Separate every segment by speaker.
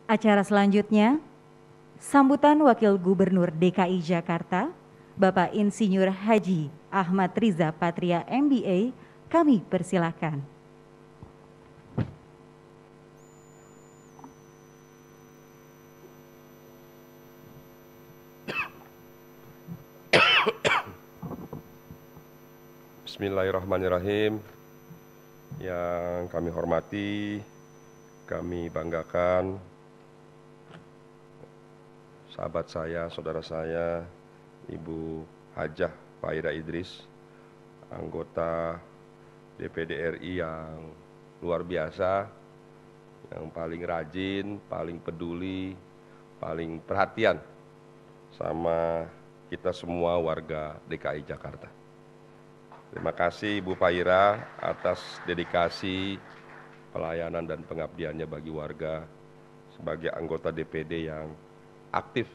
Speaker 1: Acara selanjutnya, sambutan Wakil Gubernur DKI Jakarta, Bapak Insinyur Haji Ahmad Riza Patria MBA, kami persilahkan.
Speaker 2: Bismillahirrahmanirrahim. Yang kami hormati, kami banggakan sahabat saya, saudara saya, Ibu Hajah Fahira Idris, anggota DPD RI yang luar biasa, yang paling rajin, paling peduli, paling perhatian sama kita semua warga DKI Jakarta. Terima kasih Ibu Fahira atas dedikasi, pelayanan dan pengabdiannya bagi warga sebagai anggota DPD yang aktif,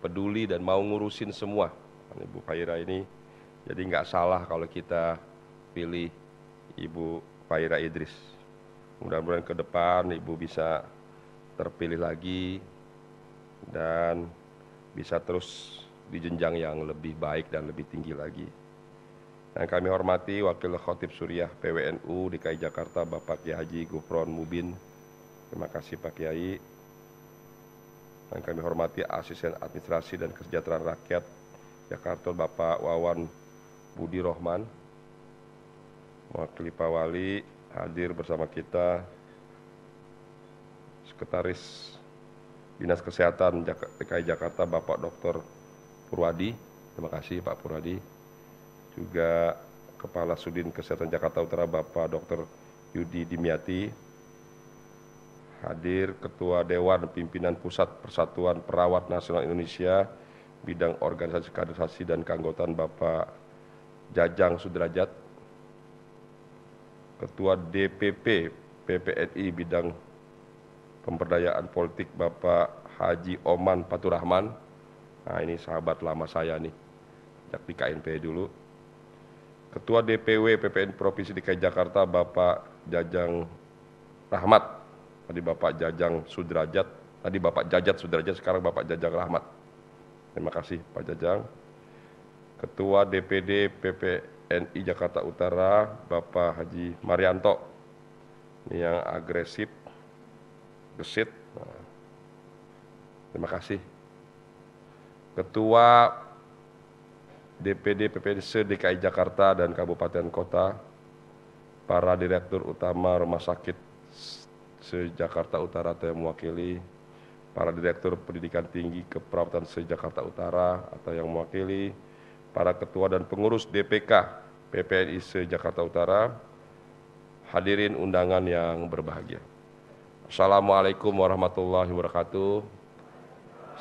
Speaker 2: peduli dan mau ngurusin semua. Ibu Fahira ini jadi nggak salah kalau kita pilih Ibu Fahira Idris. Mudah-mudahan ke depan Ibu bisa terpilih lagi dan bisa terus di jenjang yang lebih baik dan lebih tinggi lagi. Yang kami hormati Wakil Khotib Suriah PWNU DKI Jakarta Bapak Kiai Haji Gufron Mubin. Terima kasih Pak Kiai. Yang kami hormati Asisten Administrasi dan Kesejahteraan Rakyat Jakarta Bapak Wawan Budi Rohman. Mewakili Pak Wali hadir bersama kita Sekretaris Dinas Kesehatan DKI Jakarta Bapak Dr. Purwadi. Terima kasih Pak Purwadi. Juga Kepala Sudin Kesehatan Jakarta Utara Bapak Dr. Yudi Dimyati. Hadir Ketua Dewan Pimpinan Pusat Persatuan Perawat Nasional Indonesia bidang organisasi kaderisasi dan keanggotaan Bapak Jajang Sudrajat. Ketua DPP PPNI bidang pemberdayaan politik Bapak Haji Oman Faturrahman. Nah ini sahabat lama saya nih, sejak di KNP dulu. Ketua DPW PPN Provinsi DKI Jakarta Bapak Jajang Rahmat, tadi Bapak Jajang Sudrajat, tadi Bapak Jajat Sudrajat, sekarang Bapak Jajang Rahmat. Terima kasih Pak Jajang. Ketua DPD PPNI Jakarta Utara Bapak Haji Marianto, ini yang agresif, gesit. Nah, terima kasih. Ketua DPD PPDC DKI Jakarta dan Kabupaten Kota, para Direktur Utama Rumah Sakit se-Jakarta Utara atau yang mewakili, para Direktur Pendidikan Tinggi Keperawatan se-Jakarta Utara atau yang mewakili, para Ketua dan Pengurus DPK PPNI se-Jakarta Utara, hadirin undangan yang berbahagia. Assalamualaikum warahmatullahi wabarakatuh.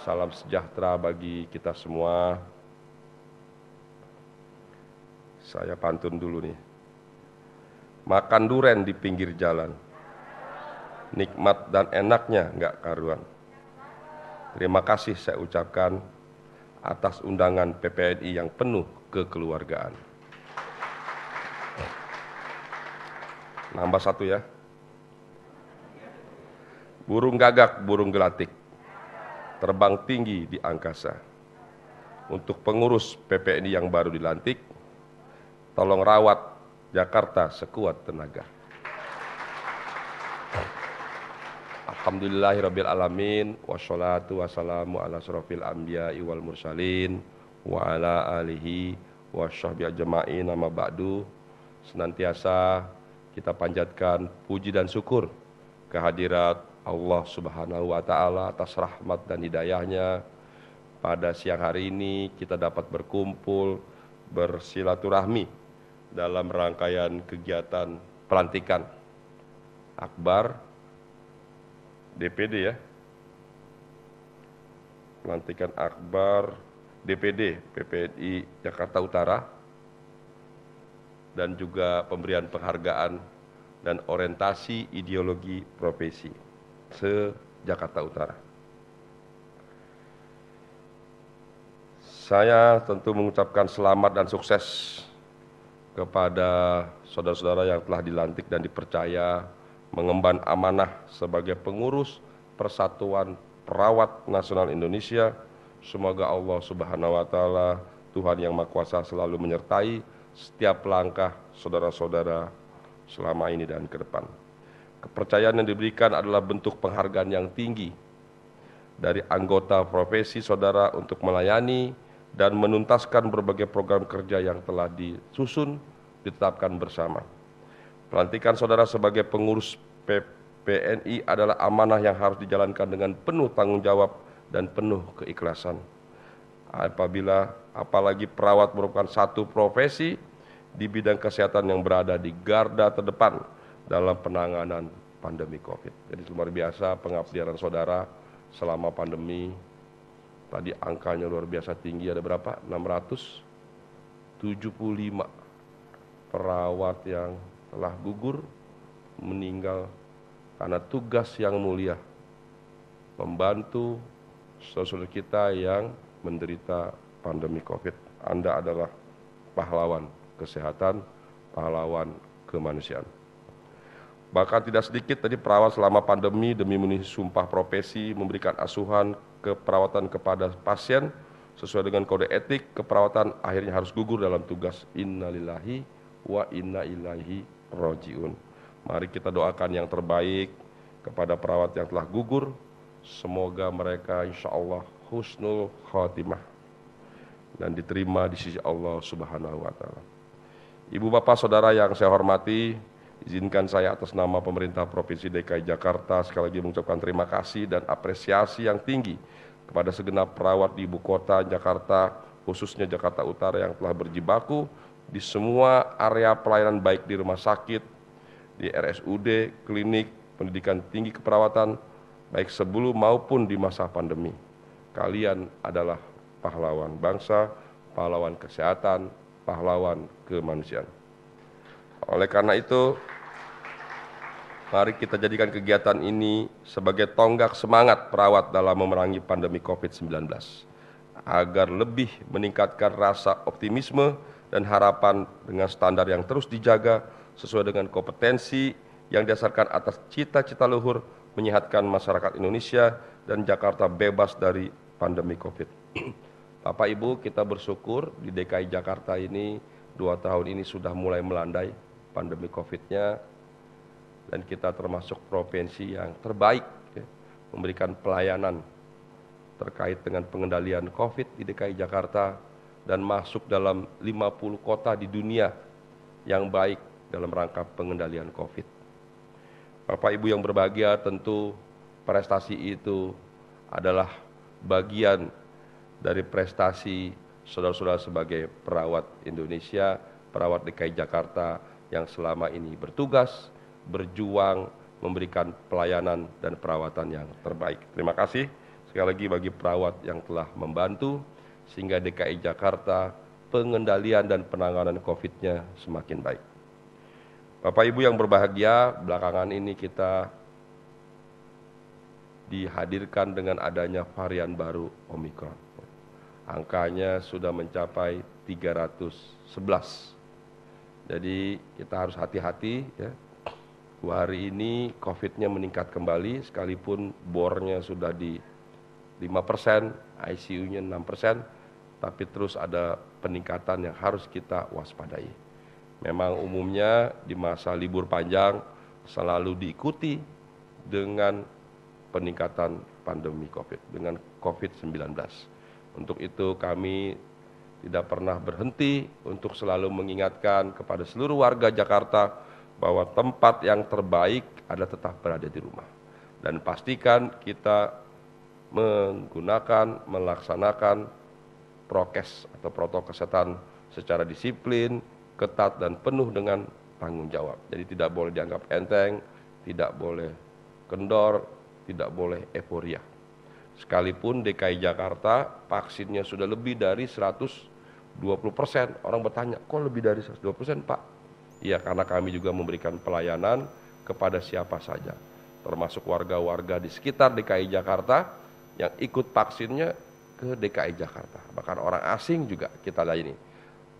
Speaker 2: Salam sejahtera bagi kita semua. Saya pantun dulu nih. Makan duren di pinggir jalan, nikmat dan enaknya nggak karuan. Terima kasih saya ucapkan atas undangan PPNI yang penuh kekeluargaan. Nambah satu ya. Burung gagak, burung gelatik, terbang tinggi di angkasa. Untuk pengurus PPNI yang baru dilantik, tolong rawat Jakarta sekuat tenaga. Alhamdulillahirabbil alamin, wassalatu wassalamu ala asrofil anbiya'i wal mursalin wa ala alihi washabbihi ajma'in, amma ba'du. Senantiasa kita panjatkan puji dan syukur kehadirat Allah Subhanahu wa taala atas rahmat dan hidayahnya. Pada siang hari ini kita dapat berkumpul bersilaturahmi dalam rangkaian kegiatan pelantikan akbar DPD ya. Pelantikan akbar DPD PPNI Jakarta Utara dan juga pemberian penghargaan dan orientasi ideologi profesi se-Jakarta Utara. Saya tentu mengucapkan selamat dan sukses kepada saudara-saudara yang telah dilantik dan dipercaya mengemban amanah sebagai pengurus Persatuan Perawat Nasional Indonesia. Semoga Allah Subhanahu wa Ta'ala, Tuhan Yang Maha Kuasa, selalu menyertai setiap langkah saudara-saudara selama ini dan ke depan. Kepercayaan yang diberikan adalah bentuk penghargaan yang tinggi dari anggota profesi saudara untuk melayani dan menuntaskan berbagai program kerja yang telah disusun, ditetapkan bersama. Pelantikan saudara sebagai pengurus PPNI adalah amanah yang harus dijalankan dengan penuh tanggung jawab dan penuh keikhlasan. Apalagi perawat merupakan satu profesi di bidang kesehatan yang berada di garda terdepan dalam penanganan pandemi COVID. Jadi luar biasa pengabdian saudara selama pandemi. Tadi angkanya luar biasa tinggi, ada berapa? 675 perawat yang telah gugur, meninggal karena tugas yang mulia membantu saudara kita yang menderita pandemi COVID. Anda adalah pahlawan kesehatan, pahlawan kemanusiaan. Bahkan tidak sedikit tadi perawat selama pandemi demi memenuhi sumpah profesi memberikan asuhan keperawatan kepada pasien sesuai dengan kode etik keperawatan, akhirnya harus gugur dalam tugas. Innalillahi wa inna ilaihi rajiun. Mari kita doakan yang terbaik kepada perawat yang telah gugur. Semoga mereka insya Allah husnul khotimah dan diterima di sisi Allah Subhanahu wa Ta'ala. Ibu bapak saudara yang saya hormati, izinkan saya atas nama pemerintah Provinsi DKI Jakarta sekali lagi mengucapkan terima kasih dan apresiasi yang tinggi kepada segenap perawat di ibu kota Jakarta, khususnya Jakarta Utara yang telah berjibaku di semua area pelayanan baik di rumah sakit, di RSUD, klinik, pendidikan tinggi keperawatan, baik sebelum maupun di masa pandemi. Kalian adalah pahlawan bangsa, pahlawan kesehatan, pahlawan kemanusiaan. Oleh karena itu, mari kita jadikan kegiatan ini sebagai tonggak semangat perawat dalam memerangi pandemi COVID-19, agar lebih meningkatkan rasa optimisme dan harapan dengan standar yang terus dijaga sesuai dengan kompetensi yang didasarkan atas cita-cita luhur menyehatkan masyarakat Indonesia dan Jakarta bebas dari pandemi COVID. Bapak Ibu, kita bersyukur di DKI Jakarta ini 2 tahun ini sudah mulai melandai pandemi COVID-nya, dan kita termasuk provinsi yang terbaik ya, memberikan pelayanan terkait dengan pengendalian COVID di DKI Jakarta dan masuk dalam 50 kota di dunia yang baik dalam rangka pengendalian COVID. Bapak Ibu yang berbahagia, tentu prestasi itu adalah bagian dari prestasi saudara-saudara sebagai perawat Indonesia, perawat DKI Jakarta yang selama ini bertugas, berjuang, memberikan pelayanan dan perawatan yang terbaik. Terima kasih sekali lagi bagi perawat yang telah membantu sehingga DKI Jakarta pengendalian dan penanganan COVID-nya semakin baik. Bapak Ibu yang berbahagia, belakangan ini kita dihadirkan dengan adanya varian baru Omikron. Angkanya sudah mencapai 311. Jadi kita harus hati-hati ya. 2 hari ini COVID-nya meningkat kembali, sekalipun bornya sudah di 5%, ICU-nya 6%, tapi terus ada peningkatan yang harus kita waspadai. Memang umumnya di masa libur panjang selalu diikuti dengan peningkatan pandemi COVID, dengan COVID-19. Untuk itu kami tidak pernah berhenti untuk selalu mengingatkan kepada seluruh warga Jakarta bahwa tempat yang terbaik adalah tetap berada di rumah. Dan pastikan kita menggunakan, melaksanakan prokes atau protokol kesehatan secara disiplin, ketat dan penuh dengan tanggung jawab. Jadi tidak boleh dianggap enteng, tidak boleh kendor, tidak boleh euforia. Sekalipun DKI Jakarta vaksinnya sudah lebih dari 120%. Orang bertanya, kok lebih dari 120% Pak? Ya, karena kami juga memberikan pelayanan kepada siapa saja, termasuk warga-warga di sekitar DKI Jakarta yang ikut vaksinnya ke DKI Jakarta. Bahkan orang asing juga kita layani.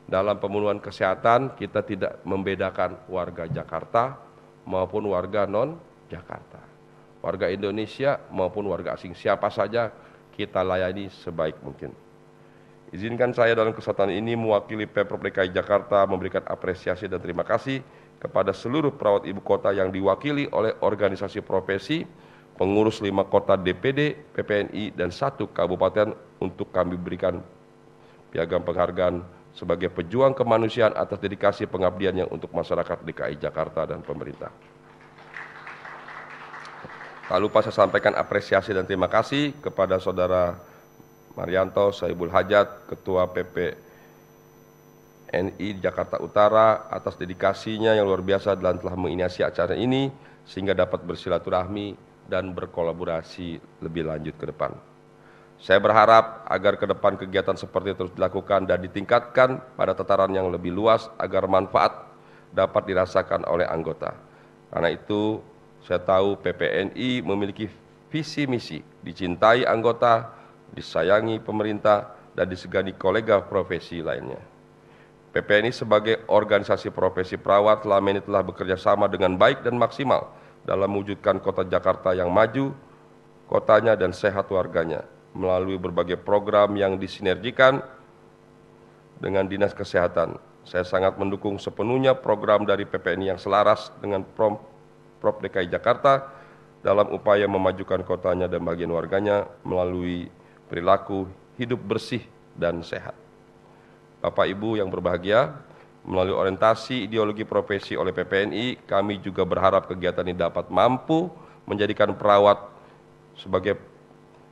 Speaker 2: Dalam pemenuhan kesehatan kita tidak membedakan warga Jakarta maupun warga non-Jakarta. warga Indonesia maupun warga asing, siapa saja kita layani sebaik mungkin. Izinkan saya dalam kesempatan ini mewakili Pemprov DKI Jakarta memberikan apresiasi dan terima kasih kepada seluruh perawat ibu kota yang diwakili oleh organisasi profesi, pengurus 5 kota DPD, PPNI, dan 1 kabupaten untuk kami berikan piagam penghargaan sebagai pejuang kemanusiaan atas dedikasi pengabdiannya untuk masyarakat DKI Jakarta dan pemerintah. Tak lupa saya sampaikan apresiasi dan terima kasih kepada Saudara Marianto Saibul Hajat, Ketua PPNI Jakarta Utara atas dedikasinya yang luar biasa dan telah menginisiasi acara ini sehingga dapat bersilaturahmi dan berkolaborasi lebih lanjut ke depan. Saya berharap agar ke depan kegiatan seperti terus dilakukan dan ditingkatkan pada tataran yang lebih luas agar manfaat dapat dirasakan oleh anggota. Karena itu saya tahu PPNI memiliki visi misi dicintai anggota, disayangi pemerintah, dan disegani kolega profesi lainnya. PPNI sebagai organisasi profesi perawat selama ini telah bekerja sama dengan baik dan maksimal dalam mewujudkan kota Jakarta yang maju, kotanya dan sehat warganya, melalui berbagai program yang disinergikan dengan Dinas Kesehatan. Saya sangat mendukung sepenuhnya program dari PPNI yang selaras dengan Pemprov DKI Jakarta dalam upaya memajukan kotanya dan bagian warganya melalui perilaku hidup bersih dan sehat. Bapak Ibu yang berbahagia, melalui orientasi ideologi profesi oleh PPNI, kami juga berharap kegiatan ini dapat mampu menjadikan perawat sebagai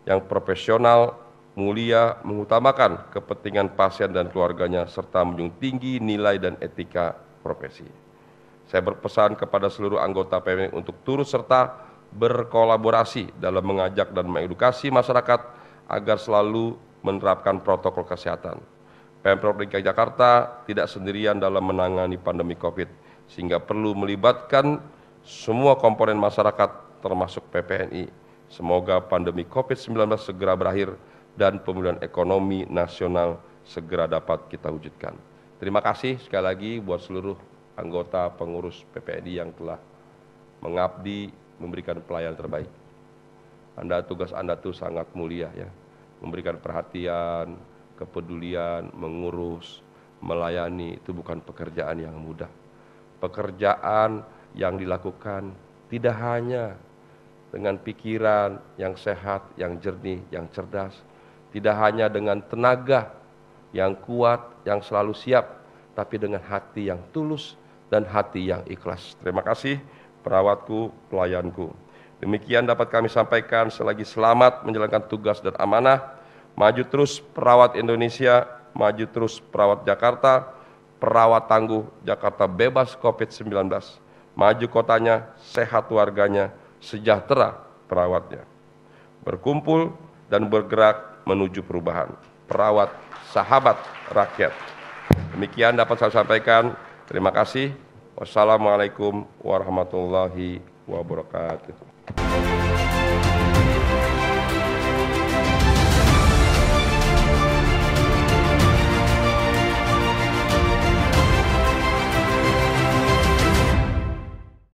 Speaker 2: yang profesional, mulia, mengutamakan kepentingan pasien dan keluarganya, serta menjunjung tinggi nilai dan etika profesi. Saya berpesan kepada seluruh anggota PPNI untuk turut serta berkolaborasi dalam mengajak dan mengedukasi masyarakat agar selalu menerapkan protokol kesehatan. Pemprov DKI Jakarta tidak sendirian dalam menangani pandemi COVID, sehingga perlu melibatkan semua komponen masyarakat termasuk PPNI. Semoga pandemi COVID-19 segera berakhir dan pemulihan ekonomi nasional segera dapat kita wujudkan. Terima kasih sekali lagi buat seluruh anggota pengurus PPNI yang telah mengabdi, memberikan pelayanan terbaik. Tugas Anda itu sangat mulia ya, memberikan perhatian, kepedulian, mengurus, melayani, itu bukan pekerjaan yang mudah. Pekerjaan yang dilakukan tidak hanya dengan pikiran yang sehat, yang jernih, yang cerdas, tidak hanya dengan tenaga yang kuat, yang selalu siap, tapi dengan hati yang tulus dan hati yang ikhlas. Terima kasih perawatku, pelayanku. Demikian dapat kami sampaikan. Selagi selamat menjalankan tugas dan amanah. Maju terus perawat Indonesia, maju terus perawat Jakarta, perawat tangguh Jakarta bebas COVID-19. Maju kotanya, sehat warganya, sejahtera perawatnya. Berkumpul dan bergerak menuju perubahan. Perawat sahabat rakyat. Demikian dapat saya sampaikan. Terima kasih. Wassalamualaikum warahmatullahi wabarakatuh.